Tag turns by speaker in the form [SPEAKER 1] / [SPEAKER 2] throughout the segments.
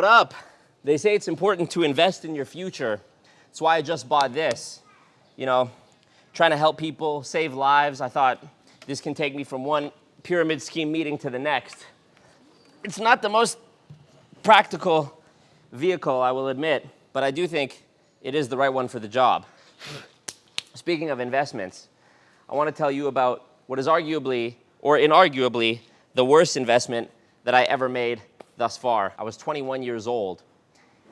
[SPEAKER 1] What up? They say it's important to invest in your future. That's why I just bought this. You know, trying to help people, save lives. I thought this can take me from one pyramid scheme meeting to the next. It's not the most practical vehicle, I will admit, but I do think it is the right one for the job. Speaking of investments, I want to tell you about what is arguably, or inarguably, the worst investment that I ever made thus far. I was 21 years old,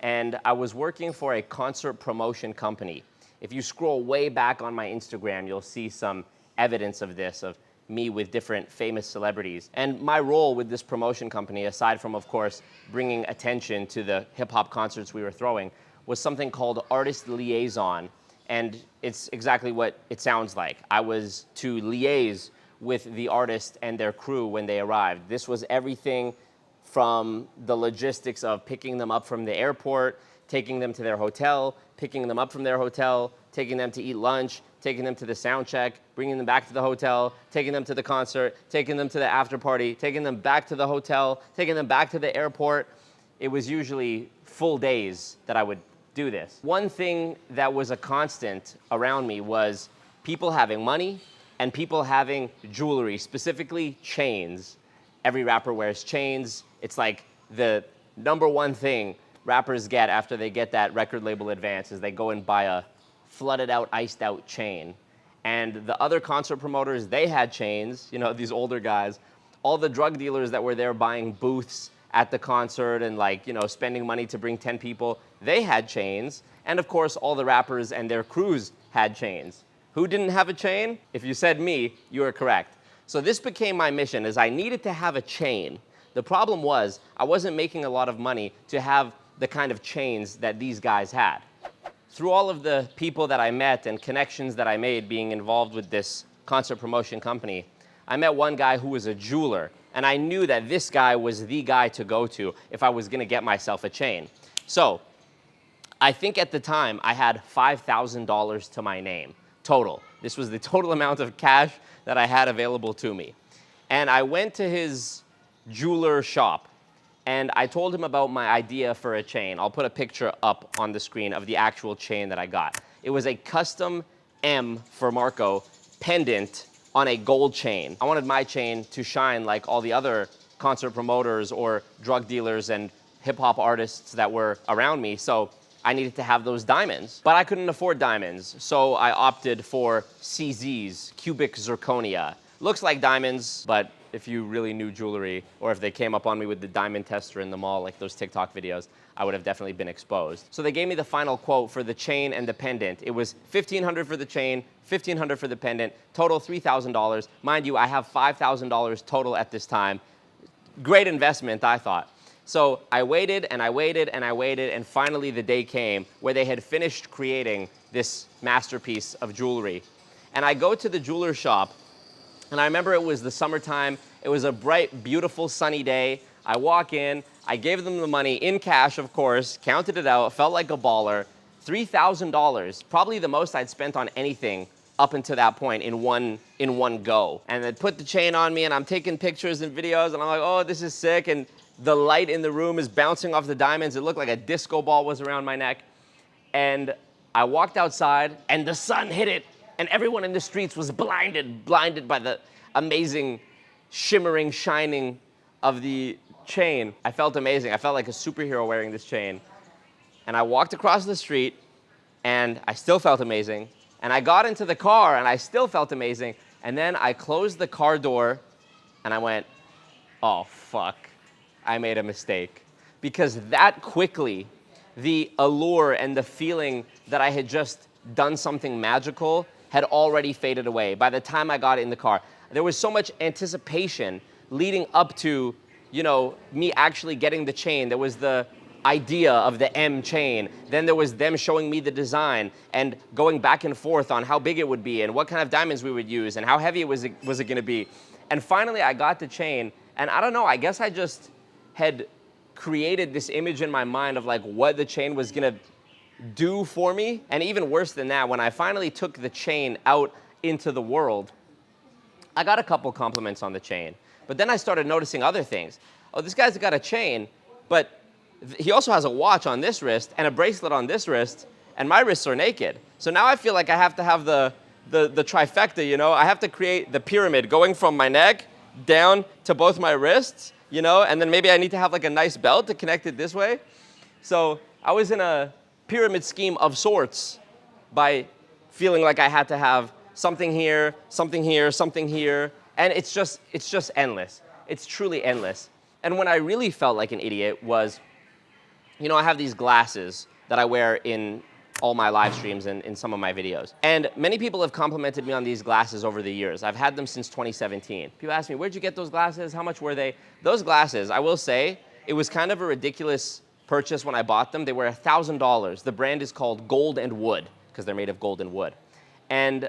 [SPEAKER 1] and I was working for a concert promotion company. If you scroll way back on my Instagram, you'll see some evidence of this, of me with different famous celebrities. And my role with this promotion company, aside from, of course, bringing attention to the hip-hop concerts we were throwing, was something called artist liaison. And it's exactly what it sounds like. I was to liaise with the artist and their crew when they arrived. This was everything from the logistics of picking them up from the airport, taking them to their hotel, picking them up from their hotel, taking them to eat lunch, taking them to the sound check, bringing them back to the hotel, taking them to the concert, taking them to the after party, taking them back to the hotel, taking them back to the airport. It was usually full days that I would do this. One thing that was a constant around me was people having money and people having jewelry, specifically chains. Every rapper wears chains. It's like the number one thing rappers get after they get that record label advance is they go and buy a flooded out, iced out chain. And the other concert promoters, they had chains, you know, these older guys. All the drug dealers that were there buying booths at the concert and like, you know, spending money to bring 10 people, they had chains. And of course, all the rappers and their crews had chains. Who didn't have a chain? If you said me, you were correct. So this became my mission, is I needed to have a chain. The problem was I wasn't making a lot of money to have the kind of chains that these guys had. Through all of the people that I met and connections that I made being involved with this concert promotion company, I met one guy who was a jeweler, and I knew that this guy was the guy to go to if I was gonna get myself a chain. So I think at the time I had $5,000 to my name, total. This was the total amount of cash that I had available to me. And I went to his jeweler shop, and I told him about my idea for a chain. I'll put a picture up on the screen of the actual chain that I got. It was a custom M for Marco pendant on a gold chain. I wanted my chain to shine like all the other concert promoters or drug dealers and hip-hop artists that were around me, so I needed to have those diamonds. But I couldn't afford diamonds, so I opted for CZs, cubic zirconia. Looks like diamonds, but if you really knew jewelry, or if they came up on me with the diamond tester in the mall, like those TikTok videos, I would have definitely been exposed. So they gave me the final quote for the chain and the pendant. It was $1,500 for the chain, $1,500 for the pendant, total $3,000. Mind you, I have $5,000 total at this time. Great investment, I thought. So I waited and I waited and I waited, and finally the day came where they had finished creating this masterpiece of jewelry. And I go to the jeweler shop, and I remember it was the summertime. It was a bright, beautiful, sunny day. I walk in, I gave them the money in cash, of course, counted it out, felt like a baller. $3,000, probably the most I'd spent on anything up until that point in one go. And they put the chain on me, and I'm taking pictures and videos, and I'm like, oh, this is sick. And the light in the room is bouncing off the diamonds. It looked like a disco ball was around my neck. And I walked outside, and the sun hit it, and everyone in the streets was blinded by the amazing shimmering, shining of the chain. I felt amazing. I felt like a superhero wearing this chain. And I walked across the street, and I still felt amazing. And I got into the car, and I still felt amazing. And then I closed the car door, and I went, oh, fuck. I made a mistake. Because that quickly, the allure and the feeling that I had just done something magical had already faded away by the time I got in the car. There was so much anticipation leading up to, you know, me actually getting the chain. There was the idea of the M chain. Then there was them showing me the design and going back and forth on how big it would be and what kind of diamonds we would use and how heavy was it gonna be. And finally I got the chain, and I don't know, I guess I just had created this image in my mind of like what the chain was gonna do for me. And even worse than that, when I finally took the chain out into the world, I got a couple compliments on the chain. But then I started noticing other things. Oh, this guy's got a chain, but he also has a watch on this wrist and a bracelet on this wrist, and my wrists are naked. So now I feel like I have to have the trifecta, you know? I have to create the pyramid going from my neck down to both my wrists, you know? And then maybe I need to have like a nice belt to connect it this way. So I was in a pyramid scheme of sorts by feeling like I had to have something here, something here, something here. And it's just endless. It's truly endless. And when I really felt like an idiot was, you know, I have these glasses that I wear in all my live streams and in some of my videos. And many people have complimented me on these glasses over the years. I've had them since 2017. People ask me, where'd you get those glasses? How much were they? Those glasses, I will say, it was kind of a ridiculous purchase when I bought them. They were $1,000. The brand is called Gold and Wood because they're made of gold and wood. And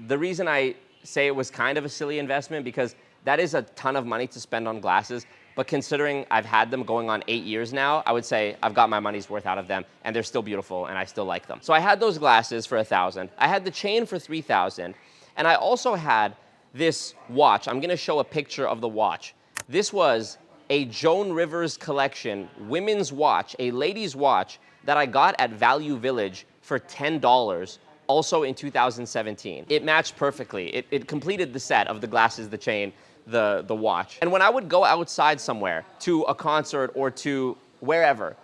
[SPEAKER 1] the reason I say it was kind of a silly investment because that is a ton of money to spend on glasses. But considering I've had them going on 8 years now, I would say I've got my money's worth out of them, and they're still beautiful, and I still like them. So I had those glasses for $1,000. I had the chain for $3,000, and I also had this watch. I'm gonna show a picture of the watch. This was a Joan Rivers collection women's watch, a ladies' watch that I got at Value Village for $10, also in 2017. It matched perfectly. It completed the set of the glasses, the chain, the watch. And when I would go outside somewhere to a concert or to wherever,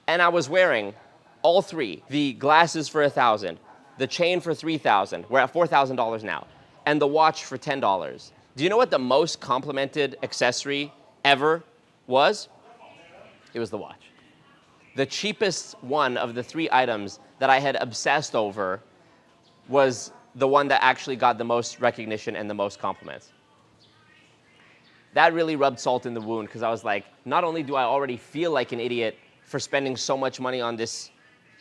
[SPEAKER 1] and I was wearing all three, the glasses for $1,000, the chain for $3,000, we're at $4,000 now, and the watch for $10. Do you know what the most complimented accessory ever was? It was the watch. The cheapest one of the three items that I had obsessed over was the one that actually got the most recognition and the most compliments. That really rubbed salt in the wound because I was like, not only do I already feel like an idiot for spending so much money on this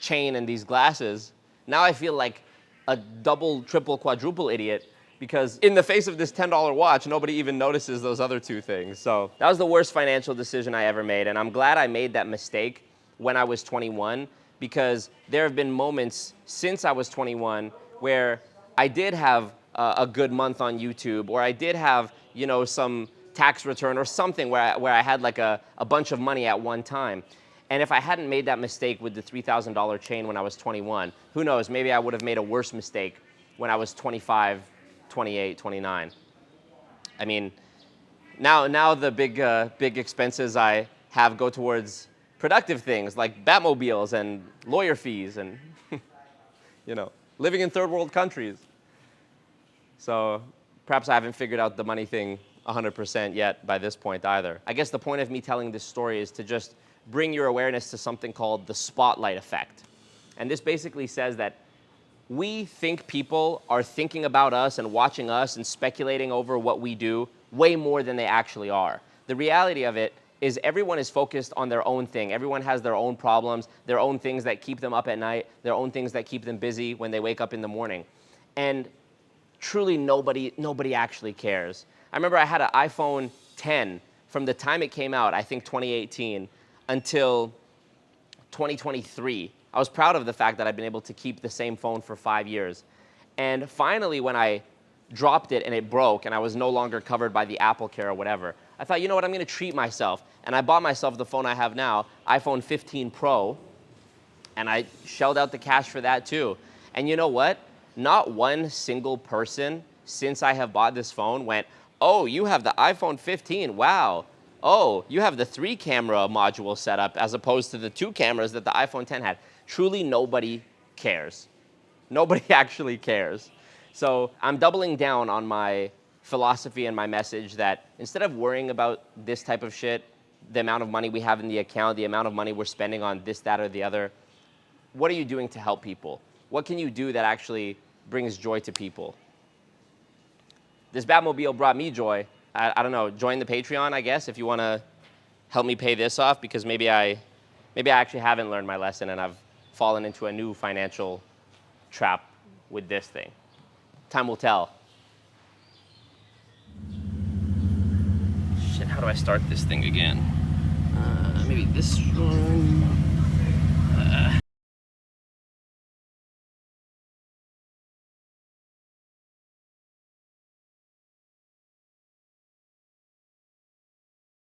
[SPEAKER 1] chain and these glasses, now I feel like a double, triple, quadruple idiot because in the face of this $10 watch, nobody even notices those other two things. So that was the worst financial decision I ever made, and I'm glad I made that mistake when I was 21 because there have been moments since I was 21 where I did have a good month on YouTube, or I did have, you know, some tax return or something where I had like a bunch of money at one time. And if I hadn't made that mistake with the $3,000 chain when I was 21, who knows, maybe I would have made a worse mistake when I was 25, 28, 29. I mean, now the big expenses I have go towards productive things like Batmobiles and lawyer fees and, you know, living in third world countries. So perhaps I haven't figured out the money thing 100% yet by this point either. I guess the point of me telling this story is to just bring your awareness to something called the spotlight effect. And this basically says that we think people are thinking about us and watching us and speculating over what we do way more than they actually are. The reality of it is everyone is focused on their own thing. Everyone has their own problems, their own things that keep them up at night, their own things that keep them busy when they wake up in the morning. And truly nobody actually cares. I remember I had an iPhone 10 from the time it came out, I think 2018, until 2023. I was proud of the fact that I've been able to keep the same phone for 5 years. And finally, when I dropped it and it broke and I was no longer covered by the Apple Care or whatever, I thought, you know what, I'm gonna treat myself. And I bought myself the phone I have now, iPhone 15 Pro, and I shelled out the cash for that too. And you know what? Not one single person since I have bought this phone went, oh, you have the iPhone 15, wow. Oh, you have the 3-camera module set up as opposed to the 2 cameras that the iPhone 10 had. Truly nobody cares. Nobody actually cares. So I'm doubling down on my philosophy and my message that instead of worrying about this type of shit, the amount of money we have in the account, the amount of money we're spending on this, that, or the other, what are you doing to help people? What can you do that actually brings joy to people? This Batmobile brought me joy. I don't know, join the Patreon, I guess, if you want to help me pay this off, because maybe I actually haven't learned my lesson and I've fallen into a new financial trap with this thing. Time will tell. Shit, how do I start this thing again? Maybe this one.